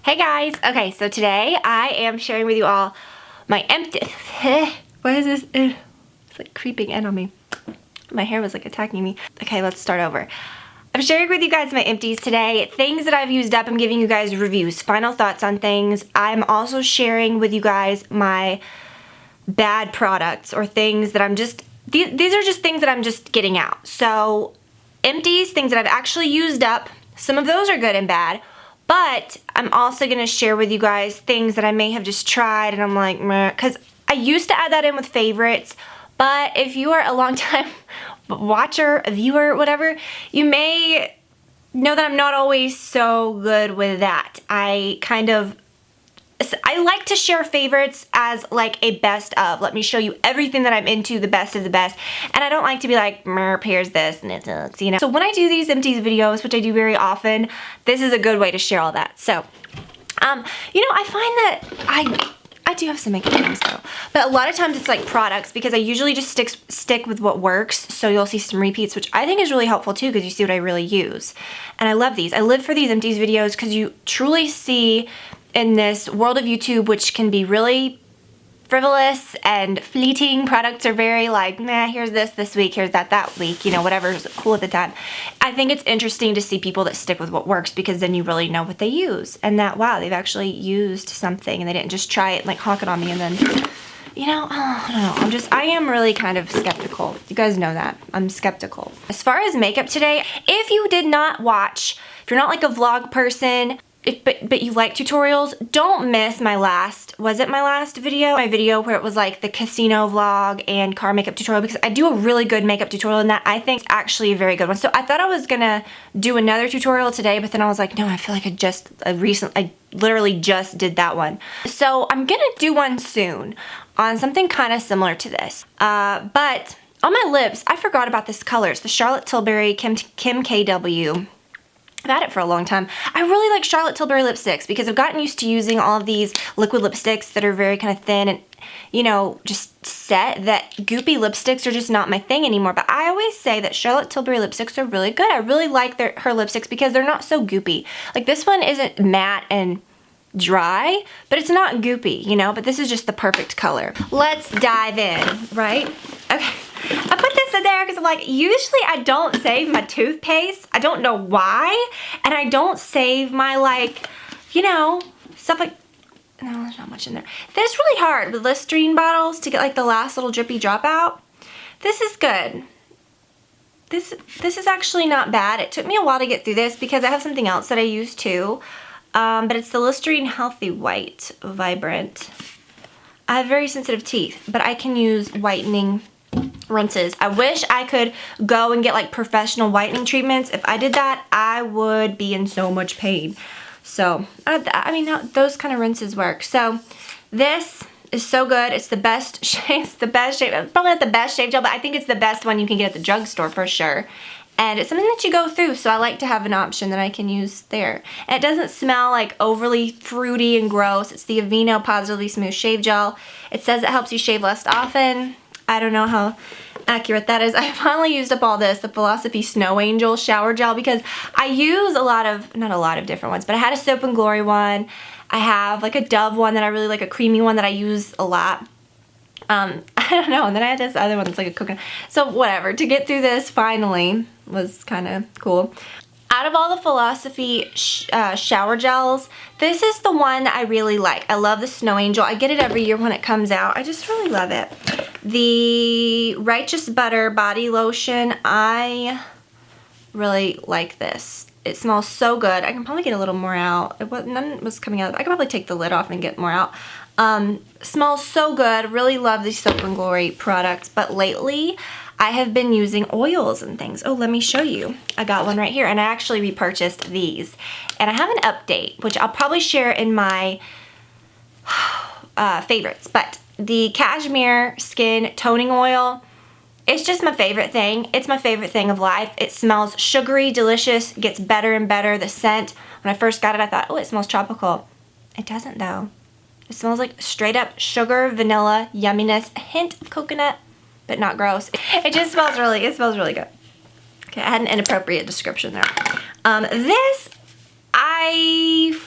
Hey guys! Okay, so today I am sharing with you all my empty... What is this? It's like creeping in on me. My hair was like attacking me. Okay, let's start over. I'm sharing with you guys my empties today. Things that I've used up. I'm giving you guys reviews, final thoughts on things. I'm also sharing with you guys my bad products or things that I'm just... These are just things that I'm just getting out. So, empties, things that I've actually used up. Some of those are good and bad. But I'm also going to share with you guys things that I may have just tried and I'm like, meh, because I used to add that in with favorites, but if you are a long time watcher, a viewer, whatever, you may know that I'm not always so good with that. I like to share favorites as like a best of. Let me show you everything that I'm into, the best of the best. And I don't like to be like, merp, here's this and it looks, you know. So when I do these empties videos, which I do very often, this is a good way to share all that. So, you know, I find that I do have some makeup items though. But a lot of times it's like products because I usually just stick with what works. So you'll see some repeats, which I think is really helpful too because you see what I really use. And I love these. I live for these empties videos because you truly see in this world of YouTube, which can be really frivolous and fleeting. Products are very like, nah, here's this week, here's that week, you know, whatever's cool at the time. I think it's interesting to see people that stick with what works because then you really know what they use and that, wow, they've actually used something and they didn't just try it and like honk it on me and then, you know, I don't know. I am really kind of skeptical. You guys know that. I'm skeptical. As far as makeup today, if you did not watch, if you're not like a vlog person, but you like tutorials, don't miss my last, was it my last video? My video where it was like the casino vlog and car makeup tutorial because I do a really good makeup tutorial and that I think is actually a very good one. So I thought I was gonna do another tutorial today, but then I was like, no, I feel like I literally just did that one. So I'm gonna do one soon on something kind of similar to this. But on my lips, I forgot about this color. It's the Charlotte Tilbury Kim KW. I've had it for a long time. I really like Charlotte Tilbury lipsticks because I've gotten used to using all of these liquid lipsticks that are very kind of thin and, you know, just set, that goopy lipsticks are just not my thing anymore. But I always say that Charlotte Tilbury lipsticks are really good. I really like her lipsticks because they're not so goopy. Like this one isn't matte and dry, but it's not goopy, you know, but this is just the perfect color. Let's dive in, right? Okay. I put this in there because I'm like, usually I don't save my toothpaste. I don't know why. And I don't save my like, you know, stuff like, no, there's not much in there. It's really hard with Listerine bottles to get like the last little drippy drop out. This is good. This is actually not bad. It took me a while to get through this because I have something else that I use too. But it's the Listerine Healthy White Vibrant. I have very sensitive teeth, but I can use whitening rinses. I wish I could go and get like professional whitening treatments. If I did that, I would be in so much pain. So, I mean, those kind of rinses work. So, this is so good. It's the best shave. It's the best shave. Probably not the best shave gel, but I think it's the best one you can get at the drugstore for sure. And it's something that you go through, so I like to have an option that I can use there. And it doesn't smell like overly fruity and gross. It's the Aveeno Positively Smooth Shave Gel. It says it helps you shave less often. I don't know how accurate that is. I finally used up all this, the Philosophy Snow Angel Shower Gel, because I use not a lot of different ones, but I had a Soap and Glory one. I have like a Dove one that I really like, a creamy one that I use a lot. I don't know, and then I had this other one that's like a coconut. So whatever, to get through this finally was kind of cool. Out of all the Philosophy shower gels, this is the one that I really like. I love the Snow Angel. I get it every year when it comes out. I just really love it. The Righteous Butter Body Lotion, I really like this. It smells so good. I can probably get a little more out. None was coming out. I could probably take the lid off and get more out. Smells so good. Really love these Soap and Glory products. But lately, I have been using oils and things. Oh, let me show you. I got one right here, and I actually repurchased these. And I have an update, which I'll probably share in my favorites. But the Cashmere Skin Toning Oil, it's just my favorite thing. It's my favorite thing of life. It smells sugary, delicious, gets better and better. The scent, when I first got it, I thought, oh, it smells tropical. It doesn't, though. It smells like straight up sugar, vanilla, yumminess, a hint of coconut, but not gross. It just smells really, it smells really good. Okay, I had an inappropriate description there. This, I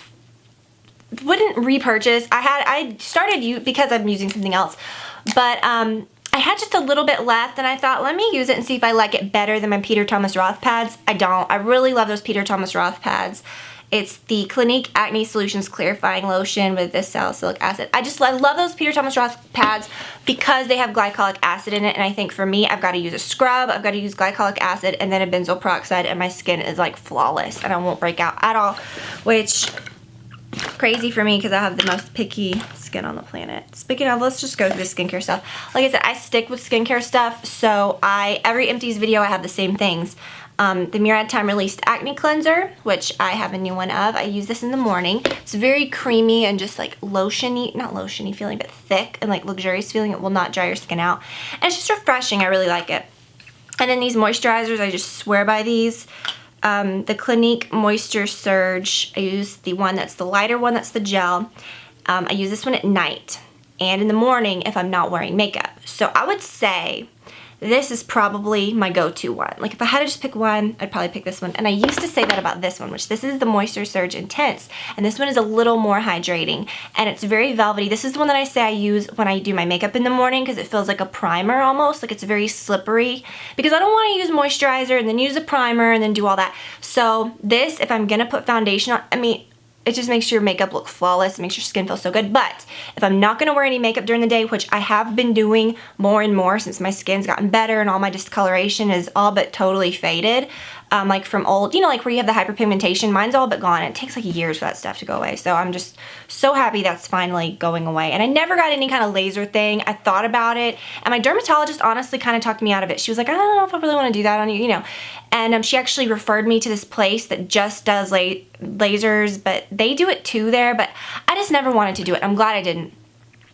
wouldn't repurchase. I started because I'm using something else, but I had just a little bit left and I thought, let me use it and see if I like it better than my Peter Thomas Roth pads. I don't. I really love those Peter Thomas Roth pads. It's the Clinique Acne Solutions Clarifying Lotion with this salicylic acid. I love those Peter Thomas Roth pads because they have glycolic acid in it, and I think for me, I've got to use a scrub, I've got to use glycolic acid, and then a benzoyl peroxide, and my skin is like flawless, and I won't break out at all, which crazy for me because I have the most picky skin on the planet. Speaking of, let's just go through the skincare stuff. Like I said, I stick with skincare stuff, so every Empties video I have the same things. The Murad Time Released Acne Cleanser, which I have a new one of. I use this in the morning. It's very creamy and just like lotiony, not lotiony feeling, but thick and like luxurious feeling. It will not dry your skin out. And it's just refreshing. I really like it. And then these moisturizers, I just swear by these. The Clinique Moisture Surge. I use the one that's the lighter one, that's the gel. I use this one at night and in the morning if I'm not wearing makeup. So I would say this is probably my go-to one. Like if I had to just pick one, I'd probably pick this one. And I used to say that about this one, which this is the Moisture Surge Intense. And this one is a little more hydrating and it's very velvety. This is the one that I say I use when I do my makeup in the morning because it feels like a primer almost, like it's very slippery. Because I don't want to use moisturizer and then use a primer and then do all that. So this, if I'm gonna put foundation on, I mean, it just makes your makeup look flawless, it makes your skin feel so good. But if I'm not gonna wear any makeup during the day, which I have been doing more and more since my skin's gotten better and all my discoloration is all but totally faded, like from old, you know, like where you have the hyperpigmentation, mine's all but gone. It takes like years for that stuff to go away. So I'm just so happy that's finally going away. And I never got any kind of laser thing. I thought about it and my dermatologist honestly kind of talked me out of it. She was like, I don't know if I really want to do that on you, you know. And she actually referred me to this place that just does lasers, but they do it too there, but I just never wanted to do it. I'm glad I didn't.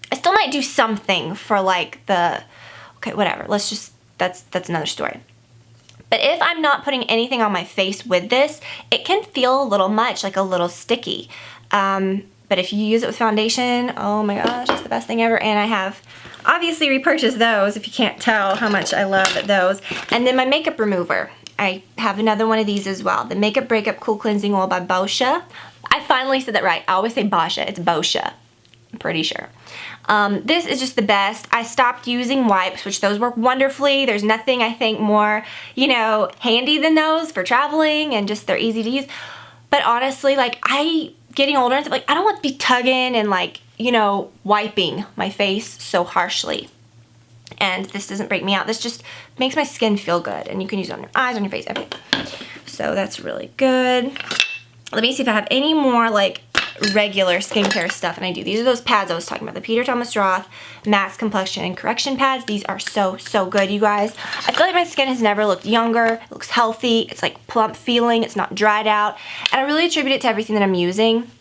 I still might do something for like okay, whatever. Let's just, that's another story. But if I'm not putting anything on my face with this, it can feel a little much, like a little sticky. But if you use it with foundation, oh my gosh, it's the best thing ever. And I have obviously repurchased those, if you can't tell how much I love those. And then my makeup remover. I have another one of these as well. The Makeup Breakup Cool Cleansing Oil by Boscia. I finally said that right. I always say Boscia. It's Boscia. I'm pretty sure. This is just the best. I stopped using wipes, which those work wonderfully. There's nothing I think more, you know, handy than those for traveling and just they're easy to use. But honestly, like getting older and stuff, like I don't want to be tugging and like, you know, wiping my face so harshly. And this doesn't break me out. This just makes my skin feel good. And you can use it on your eyes, on your face, everything. So that's really good. Let me see if I have any more like regular skincare stuff. And I do. These are those pads I was talking about. The Peter Thomas Roth Max Complexion and Correction Pads. These are so, so good, you guys. I feel like my skin has never looked younger. It looks healthy. It's like plump feeling. It's not dried out. And I really attribute it to everything that I'm using.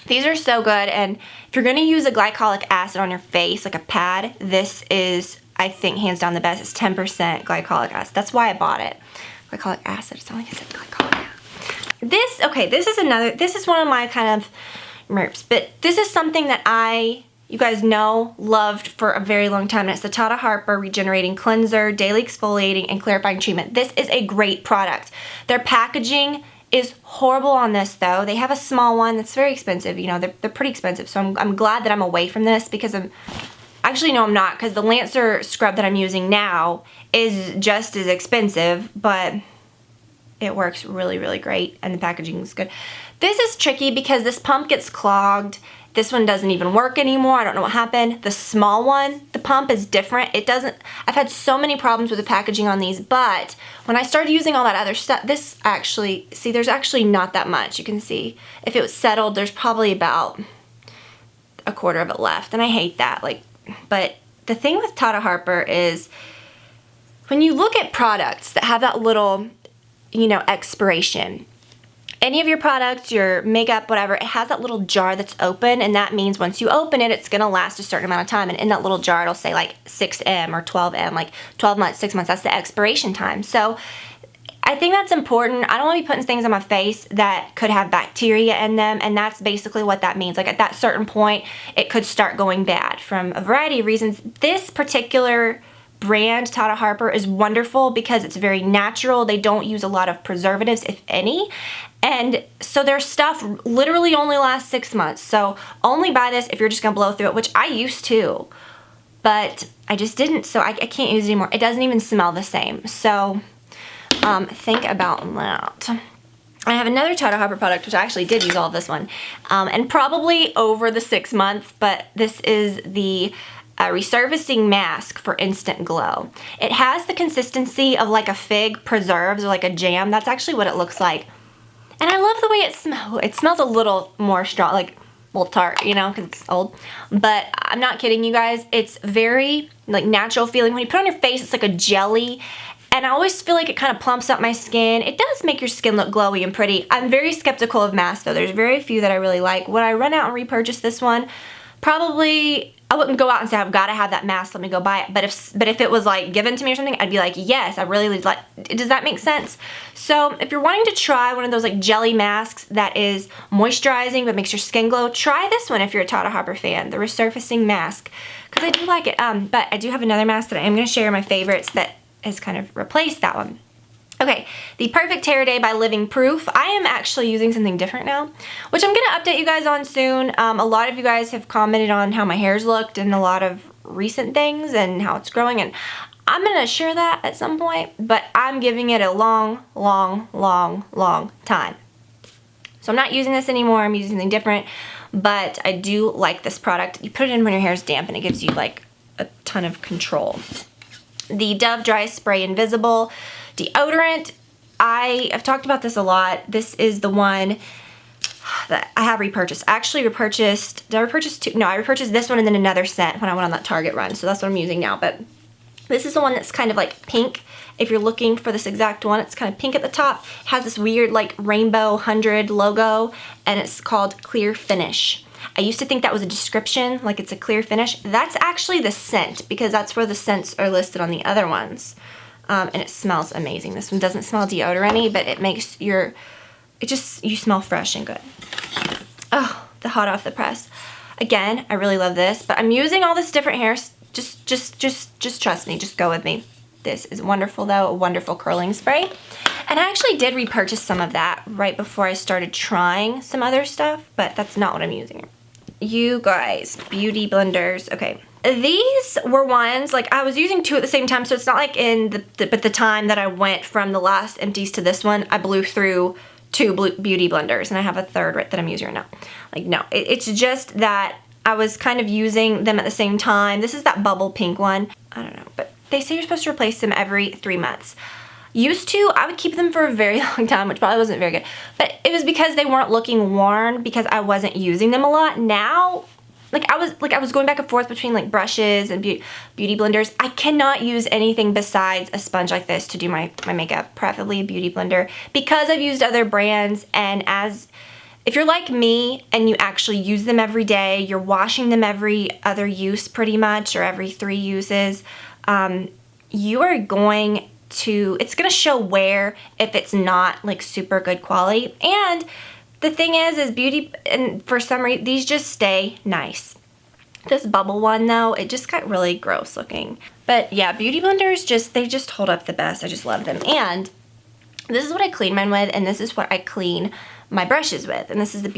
These are so good. And if you're going to use a glycolic acid on your face, like a pad, this is, I think, hands down the best. It's 10% glycolic acid. That's why I bought it. Glycolic acid. It's not like I said glycolic acid. This is one of my kind of merps, but this is something that you guys know, loved for a very long time, and it's the Tata Harper Regenerating Cleanser, Daily Exfoliating and Clarifying Treatment. This is a great product. Their packaging is horrible on this though. They have a small one that's very expensive. You know, they're pretty expensive, so I'm glad that I'm away from this because actually, no, I'm not, because the Lancer scrub that I'm using now is just as expensive, but it works really, really great, and the packaging is good. This is tricky because this pump gets clogged. This one doesn't even work anymore. I don't know what happened. The small one, the pump is different. It doesn't, I've had so many problems with the packaging on these, but when I started using all that other stuff, this actually, see, there's actually not that much. You can see, if it was settled, there's probably about a quarter of it left, and I hate that. Like, but the thing with Tata Harper is when you look at products that have that little, you know, expiration, any of your products, your makeup, whatever, it has that little jar that's open, and that means once you open it, it's gonna last a certain amount of time, and in that little jar, it'll say like 6M or 12M, like 12 months, 6 months, that's the expiration time. So I think that's important. I don't want to be putting things on my face that could have bacteria in them, and that's basically what that means. Like at that certain point, it could start going bad from a variety of reasons. This particular brand, Tata Harper, is wonderful because it's very natural. They don't use a lot of preservatives, if any, And so their stuff literally only lasts 6 months. So only buy this if you're just gonna blow through it, which I used to, but I just didn't, so I can't use it anymore. It doesn't even smell the same. So think about that. I have another Tata Hopper product, which I actually did use all of this one, and probably over the 6 months, but this is the resurfacing mask for instant glow. It has the consistency of like a fig preserves or like a jam. That's actually what it looks like. And I love the way it smells. It smells a little more strong, like a little tart, you know, because it's old. But I'm not kidding you guys. It's very like natural feeling. When you put it on your face, it's like a jelly. And I always feel like it kind of plumps up my skin. It does make your skin look glowy and pretty. I'm very skeptical of masks though. There's very few that I really like. When I run out and repurchase this one, probably I wouldn't go out and say I've got to have that mask, let me go buy it. But if it was like given to me or something, I'd be like, yes, I really would like. Does that make sense? So if you're wanting to try one of those like jelly masks that is moisturizing but makes your skin glow, try this one if you're a Tata Hopper fan, the resurfacing mask, because I do like it. But I do have another mask that I am going to share my favorites that has kind of replaced that one. Okay, the Perfect Hair Day by Living Proof. I am actually using something different now, which I'm going to update you guys on soon. A lot of you guys have commented on how my hair's looked and a lot of recent things and how it's growing, and I'm going to share that at some point, but I'm giving it a long, long, long, long time. So I'm not using this anymore. I'm using something different, but I do like this product. You put it in when your hair is damp and it gives you like a ton of control. The Dove Dry Spray Invisible deodorant. I've talked about this a lot. This is the one that I have repurchased. I actually repurchased, did I repurchase two? No, I repurchased this one and then another scent when I went on that Target run. So that's what I'm using now. But this is the one that's kind of like pink. If you're looking for this exact one, it's kind of pink at the top. It has this weird like rainbow 100 logo, and it's called Clear Finish. I used to think that was a description, like it's a clear finish. That's actually the scent, because that's where the scents are listed on the other ones. And it smells amazing. This one doesn't smell deodorant-y, but it makes you smell fresh and good. Oh, the hot off the press. Again, I really love this, but I'm using all this different hair. Just trust me, just go with me. This is wonderful though, a wonderful curling spray. And I actually did repurchase some of that right before I started trying some other stuff, but that's not what I'm using. You guys, beauty blenders. Okay, these were ones, like I was using two at the same time, so it's not like in the time that I went from the last Empties to this one, I blew through two beauty blenders, and I have a third that I'm using right now. Like no, it's just that I was kind of using them at the same time. This is that bubble pink one. I don't know, but they say you're supposed to replace them every 3 months. Used to, I would keep them for a very long time, which probably wasn't very good. But it was because they weren't looking worn, because I wasn't using them a lot. Now, I was going back and forth between like brushes and beauty blenders. I cannot use anything besides a sponge like this to do my makeup, preferably a beauty blender, because I've used other brands. And if you're like me and you actually use them every day, you're washing them every other use pretty much, or every 3 uses, you are going to, it's gonna show wear if it's not like super good quality. And the thing is beauty, and for some reason these just stay nice. This bubble one though, it just got really gross looking. But yeah, beauty blenders they just hold up the best. I just love them. And this is what I clean mine with, and this is what I clean my brushes with. And this is the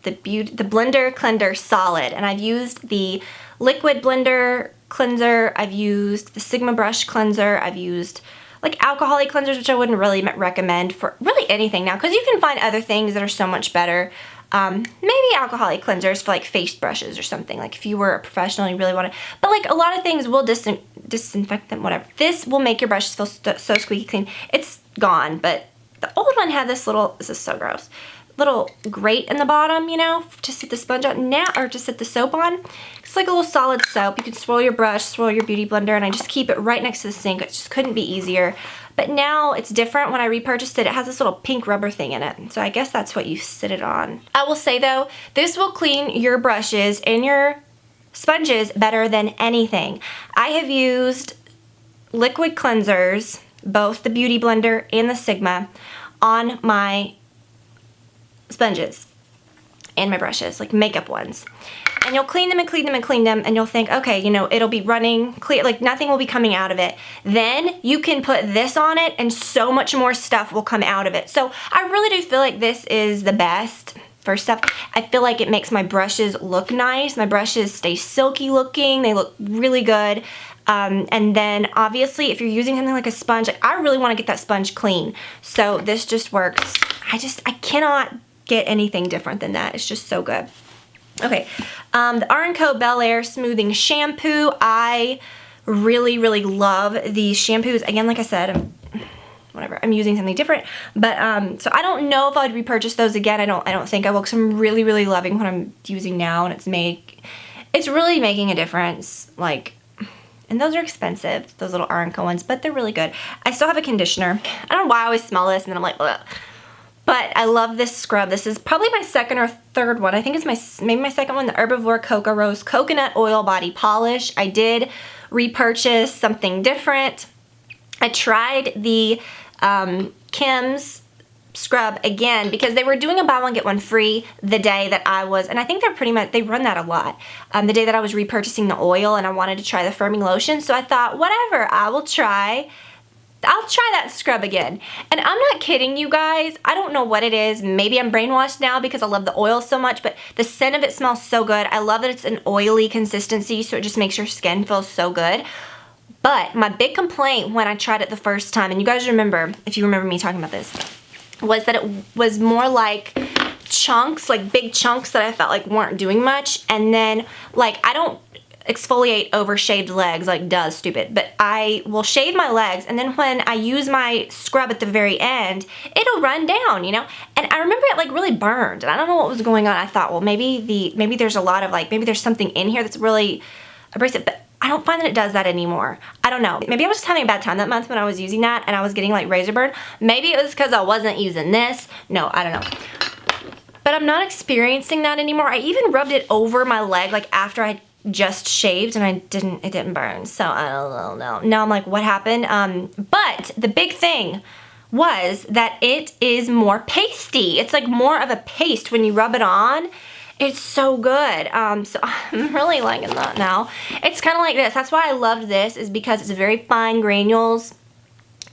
Blender Cleanser Solid, and I've used the liquid blender cleanser, I've used the Sigma brush cleanser, I've used like alcoholic cleansers, which I wouldn't really recommend for really anything now, because you can find other things that are so much better. Maybe alcoholic cleansers for like face brushes or something, like if you were a professional, you really want to, but like a lot of things will disinfect them, whatever. This will make your brushes feel so squeaky clean. It's gone, but the old one had this is so gross, little grate in the bottom, you know, to sit the sponge on now, or to sit the soap on. It's like a little solid soap. You can swirl your brush, swirl your beauty blender, and I just keep it right next to the sink. It just couldn't be easier. But now it's different. When I repurchased it, it has this little pink rubber thing in it. So I guess that's what you sit it on. I will say though, this will clean your brushes and your sponges better than anything. I have used liquid cleansers, both the Beauty Blender and the Sigma, on my sponges, and my brushes, like makeup ones. And you'll clean them and clean them and clean them, and you'll think, okay, you know, it'll be running clear, like nothing will be coming out of it. Then you can put this on it and so much more stuff will come out of it. So I really do feel like this is the best for stuff. I feel like it makes my brushes look nice. My brushes stay silky looking. They look really good. And then obviously if you're using something like a sponge, like I really want to get that sponge clean. So this just works. I cannot get anything different than that. It's just so good. Okay, the R&Co Bel Air Smoothing Shampoo. I really, really love these shampoos. Again, like I said, I'm using something different. But, so I don't know if I'd repurchase those again. I don't think I will, because I'm really, really loving what I'm using now, and it's really making a difference. Like, and those are expensive, those little R&Co ones, but they're really good. I still have a conditioner. I don't know why I always smell this, and then I'm like, ugh. But I love this scrub. This is probably my second or third one. I think it's maybe my second one, the Herbivore Cocoa Rose Coconut Oil Body Polish. I did repurchase something different. I tried the Kim's scrub again because they were doing a buy one get one free the day that I was, and I think they run that a lot, the day that I was repurchasing the oil, and I wanted to try the firming lotion. So I thought, whatever, I'll try that scrub again. And I'm not kidding you guys. I don't know what it is. Maybe I'm brainwashed now because I love the oil so much, but the scent of it smells so good. I love that it's an oily consistency, so it just makes your skin feel so good. But my big complaint when I tried it the first time, and you guys remember, if you remember me talking about this, was that it was more like chunks, like big chunks that I felt like weren't doing much. And then, like, I don't exfoliate over shaved legs, like, duh, stupid, but I will shave my legs, and then when I use my scrub at the very end, it'll run down, you know. And I remember it like really burned, and I don't know what was going on. I thought, well, maybe there's a lot of, like, maybe there's something in here that's really abrasive, but I don't find that it does that anymore. I don't know. Maybe I was just having a bad time that month when I was using that and I was getting like razor burn. Maybe it was because I wasn't using this. No, I don't know. But I'm not experiencing that anymore. I even rubbed it over my leg like after I just shaved, and it didn't burn. So I don't know. Now I'm like, what happened? But the big thing was that it is more pasty. It's like more of a paste when you rub it on. It's so good. So I'm really liking that now. It's kind of like this. That's why I loved this, is because it's very fine granules.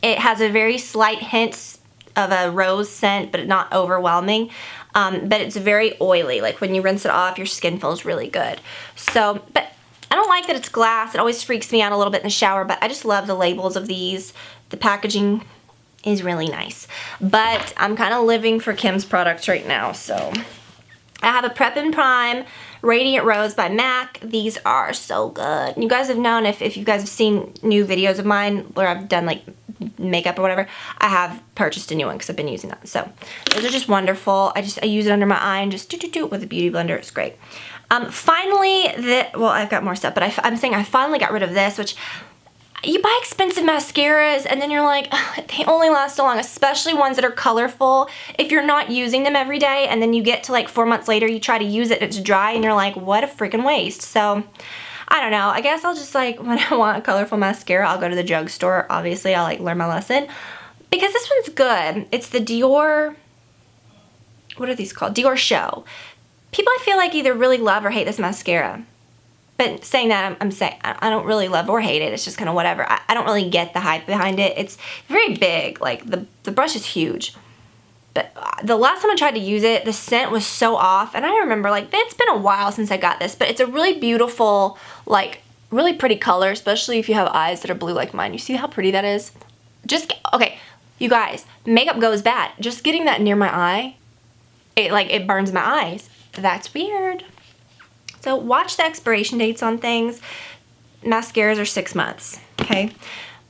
It has a very slight hint of a rose scent, but not overwhelming. But it's very oily. Like when you rinse it off, your skin feels really good. So, but I don't like that it's glass. It always freaks me out a little bit in the shower, but I just love the labels of these. The packaging is really nice. But I'm kind of living for Kim's products right now, so. I have a Prep and Prime Radiant Rose by MAC. These are so good. You guys have known, if you guys have seen new videos of mine where I've done like makeup or whatever, I have purchased a new one because I've been using that. So those are just wonderful. I use it under my eye and just do with a beauty blender. It's great. Finally, well, I've got more stuff, but I'm saying I finally got rid of this, which you buy expensive mascaras and then you're like, they only last so long, especially ones that are colorful. If you're not using them every day and then you get to like 4 months later, you try to use it and it's dry and you're like, what a freaking waste. So I don't know. I guess I'll just like, when I want a colorful mascara, I'll go to the drugstore. Obviously, I'll like learn my lesson because this one's good. It's the Dior, what are these called? Dior Show. People I feel like either really love or hate this mascara. But saying that, I'm saying I don't really love or hate it. It's just kind of whatever. I don't really get the hype behind it. It's very big. Like, the brush is huge. But the last time I tried to use it, the scent was so off. And I remember, like, it's been a while since I got this. But it's a really beautiful, like, really pretty color, especially if you have eyes that are blue like mine. You see how pretty that is? Okay, you guys, makeup goes bad. Just getting that near my eye, it burns my eyes. That's weird. So watch the expiration dates on things. Mascaras are 6 months, okay?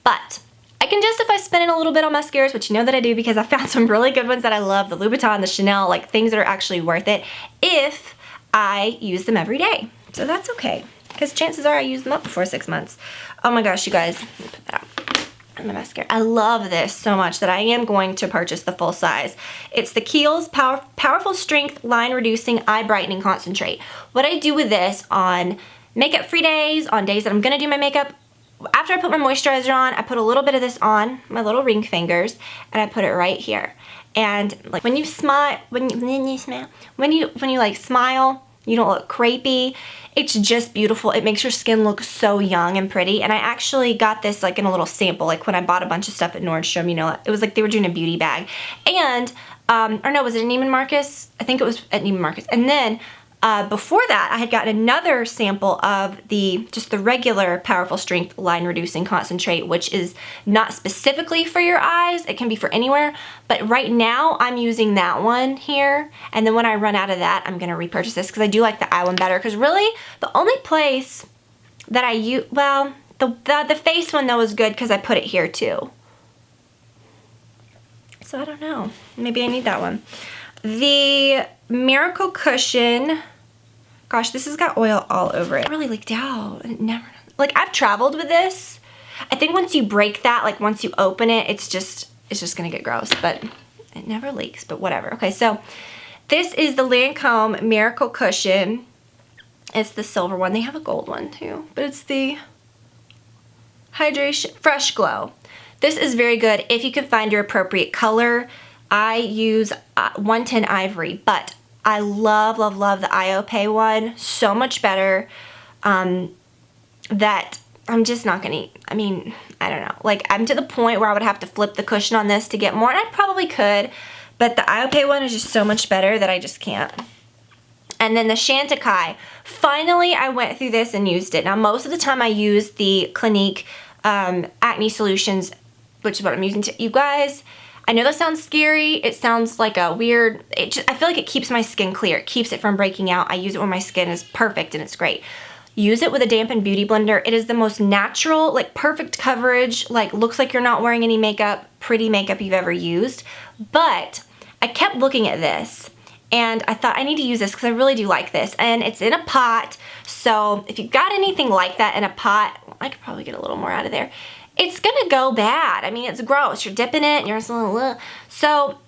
But I can justify spending a little bit on mascaras, which you know that I do because I found some really good ones that I love. The Louboutin, the Chanel, like things that are actually worth it if I use them every day. So that's okay because chances are I use them up before 6 months. Oh my gosh, you guys. Put that out. My mascara. I love this so much that I am going to purchase the full size. It's the Kiehl's Powerful Strength Line Reducing Eye Brightening Concentrate. What I do with this on makeup free days, on days that I'm going to do my makeup, after I put my moisturizer on, I put a little bit of this on my little ring fingers and I put it right here. And like when you smile, when you like smile, you don't look crepey. It's just beautiful. It makes your skin look so young and pretty. And I actually got this like in a little sample, like when I bought a bunch of stuff at Nordstrom, you know, it was like they were doing a beauty bag. And, or no, was it at Neiman Marcus? I think it was at Neiman Marcus. And then before that, I had gotten another sample of just the regular Powerful Strength Line Reducing Concentrate, which is not specifically for your eyes. It can be for anywhere. But right now, I'm using that one here. And then when I run out of that, I'm going to repurchase this because I do like the eye one better. Because really, the only place that I use, well, the face one, though, is good because I put it here, too. So I don't know. Maybe I need that one. The Miracle Cushion... Gosh, this has got oil all over it. It really leaked out. It never, like I've traveled with this. I think once you break that, like once you open it, it's just gonna get gross, but it never leaks, but whatever. Okay, so this is the Lancome Miracle Cushion. It's the silver one. They have a gold one too, but it's the Hydration Fresh Glow. This is very good if you can find your appropriate color. I use 110 Ivory, but I love, love, love the IOPay one so much better that I'm just not gonna, I mean, I don't know. Like, I'm to the point where I would have to flip the cushion on this to get more, and I probably could, but the IOPay one is just so much better that I just can't. And then the Chantecaille. Finally, I went through this and used it. Now, most of the time I use the Clinique Acne Solutions, which is what I'm using. You guys, I know that sounds scary. It sounds like a weird, I feel like it keeps my skin clear. It keeps it from breaking out. I use it when my skin is perfect and it's great. Use it with a dampened beauty blender. It is the most natural, like perfect coverage, like looks like you're not wearing any makeup, pretty makeup you've ever used. But I kept looking at this and I thought I need to use this because I really do like this. And it's in a pot. So if you've got anything like that in a pot, I could probably get a little more out of there. It's gonna go bad. I mean, it's gross. You're dipping it and you're just a little, so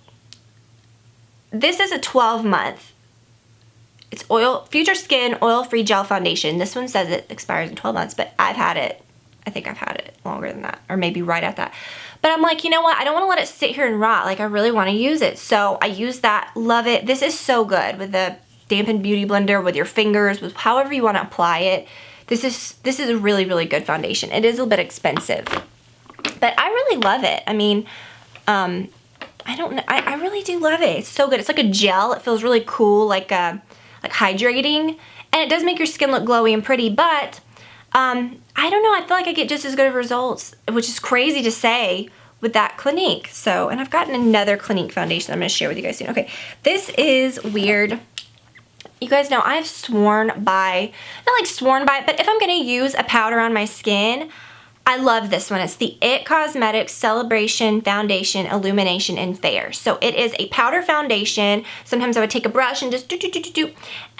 this is a 12-month. It's Future Skin Oil-Free Gel Foundation. This one says it expires in 12 months, but I've had it, I think I've had it longer than that, or maybe right at that. But I'm like, you know what? I don't wanna let it sit here and rot. Like, I really wanna use it. So I use that, love it. This is so good with the dampened beauty blender, with your fingers, with however you wanna apply it. This is a really, really good foundation. It is a little bit expensive, but I really love it. I mean, I don't know. I really do love it. It's so good. It's like a gel. It feels really cool, like hydrating, and it does make your skin look glowy and pretty. But I don't know. I feel like I get just as good of results, which is crazy to say, with that Clinique. So, and I've gotten another Clinique foundation I'm going to share with you guys soon. Okay, this is weird. You guys know I've sworn by, not like sworn by it, but if I'm going to use a powder on my skin, I love this one. It's the IT Cosmetics Celebration Foundation Illumination in Fair. So it is a powder foundation. Sometimes I would take a brush and just do.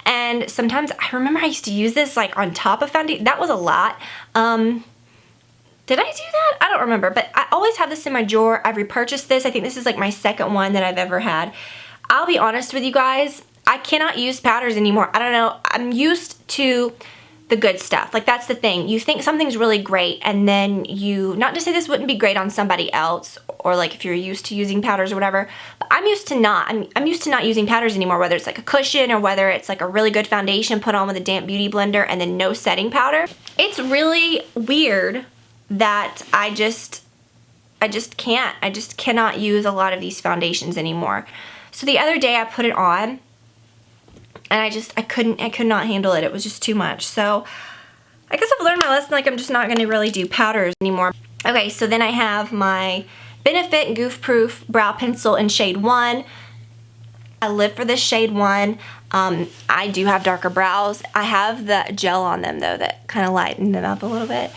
And sometimes, I remember I used to use this like on top of foundation. That was a lot. Did I do that? I don't remember, but I always have this in my drawer. I've repurchased this. I think this is like my second one that I've ever had. I'll be honest with you guys. I cannot use powders anymore. I don't know. I'm used to the good stuff. Like, that's the thing. You think something's really great, and then you, not to say this wouldn't be great on somebody else, or like if you're used to using powders or whatever, but I'm used to not. I'm used to not using powders anymore, whether it's like a cushion or whether it's like a really good foundation put on with a damp beauty blender and then no setting powder. It's really weird that I just can't. I just cannot use a lot of these foundations anymore. So the other day I put it on, and I could not handle it. It was just too much. So I guess I've learned my lesson. Like, I'm just not gonna really do powders anymore. Okay, so then I have my Benefit Goof Proof Brow Pencil in shade 1. I live for this shade 1. I do have darker brows. I have the gel on them though that kind of lighten them up a little bit.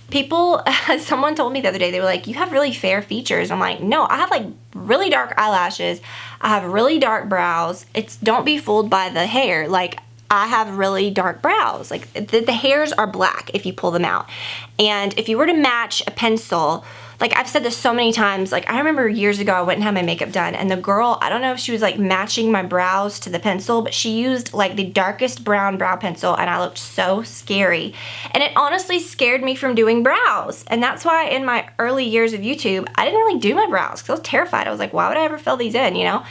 People, someone told me the other day, they were like, you have really fair features. I'm like, no, I have like really dark eyelashes. I have really dark brows. Don't be fooled by the hair. Like, I have really dark brows. Like, the hairs are black if you pull them out. And if you were to match a pencil, like I've said this so many times, like I remember years ago I went and had my makeup done and the girl, I don't know if she was like matching my brows to the pencil, but she used like the darkest brown brow pencil and I looked so scary. And it honestly scared me from doing brows. And that's why in my early years of YouTube, I didn't really do my brows because I was terrified. I was like, why would I ever fill these in, you know?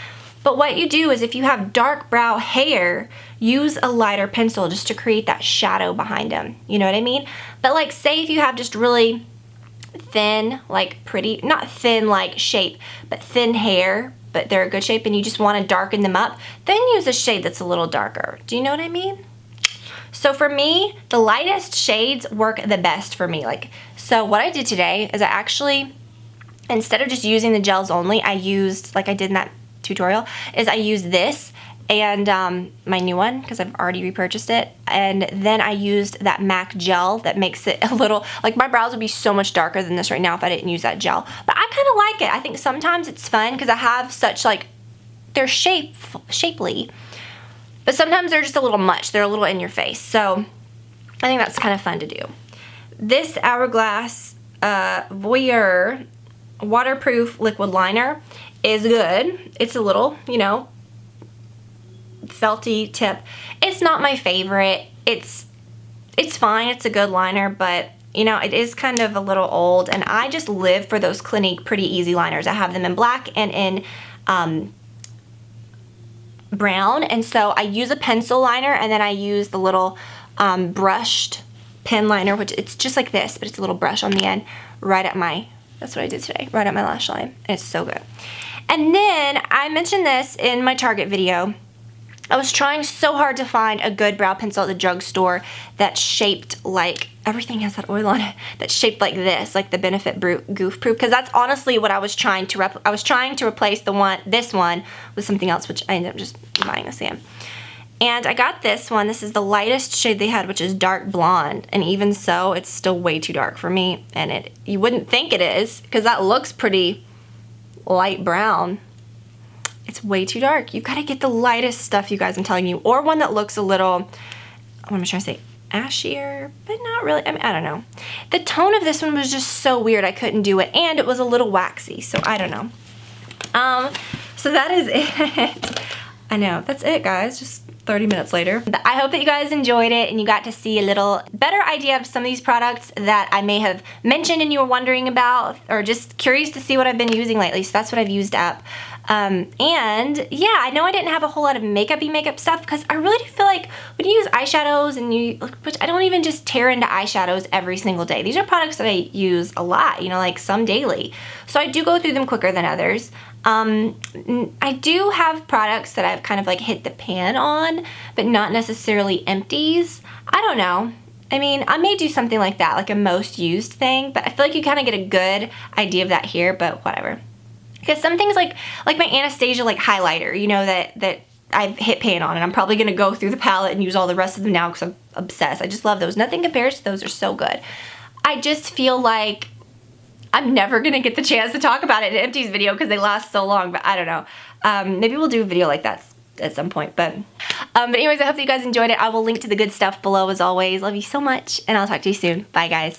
But what you do is if you have dark brow hair, use a lighter pencil just to create that shadow behind them. You know what I mean? But like say if you have just really thin, like pretty, not thin like shape, but thin hair, but they're a good shape and you just want to darken them up, then use a shade that's a little darker. Do you know what I mean? So for me, the lightest shades work the best for me. Like, so what I did today is I actually, instead of just using the gels only, I used, like I did in that tutorial, is I used this and my new one because I've already repurchased it, and then I used that MAC gel that makes it a little, like my brows would be so much darker than this right now if I didn't use that gel, but I kind of like it. I think sometimes it's fun because I have such like, they're shapely, but sometimes they're just a little much, they're a little in your face, so I think that's kind of fun to do. This Hourglass Voyeur waterproof liquid liner is good. It's a little, you know, felty tip. It's not my favorite. It's fine. It's a good liner, but you know, it is kind of a little old, and I just live for those Clinique Pretty Easy liners. I have them in black and in brown, and so I use a pencil liner and then I use the little brushed pen liner, which it's just like this, but it's a little brush on the end right at my, that's what I did today, right at my lash line, and it's so good. And then I mentioned this in my Target video. I was trying so hard to find a good brow pencil at the drugstore that shaped like, everything has that oil on it, that's shaped like this, like the Benefit Goof Proof, because that's honestly what I was trying to I was trying to replace this one with something else, which I ended up just buying this again. And I got this one. This is the lightest shade they had, which is dark blonde, and even so, it's still way too dark for me, and you wouldn't think it is, because that looks pretty light brown. It's way too dark. You've got to get the lightest stuff, you guys, I'm telling you, or one that looks a little, what am I trying to say, ashier, but not really. I mean, I don't know. The tone of this one was just so weird. I couldn't do it, and it was a little waxy, so I don't know. So that is it. I know, that's it, guys. Just 30 minutes later. I hope that you guys enjoyed it and you got to see a little better idea of some of these products that I may have mentioned and you were wondering about, or just curious to see what I've been using lately. So that's what I've used up. And yeah, I know I didn't have a whole lot of makeup stuff because I really do feel like when you use eyeshadows and which I don't even just tear into eyeshadows every single day. These are products that I use a lot, you know, like some daily. So I do go through them quicker than others. I do have products that I've kind of like hit the pan on, but not necessarily empties. I don't know. I mean, I may do something like that, like a most used thing, but I feel like you kind of get a good idea of that here, but whatever. Because some things like my Anastasia like highlighter, you know, that I've hit pan on, and I'm probably going to go through the palette and use all the rest of them now because I'm obsessed. I just love those. Nothing compares to those. Are so good. I just feel like I'm never going to get the chance to talk about it in Empties video because they last so long, but I don't know. Maybe we'll do a video like that at some point, but anyways, I hope that you guys enjoyed it. I will link to the good stuff below as always. Love you so much, and I'll talk to you soon. Bye, guys.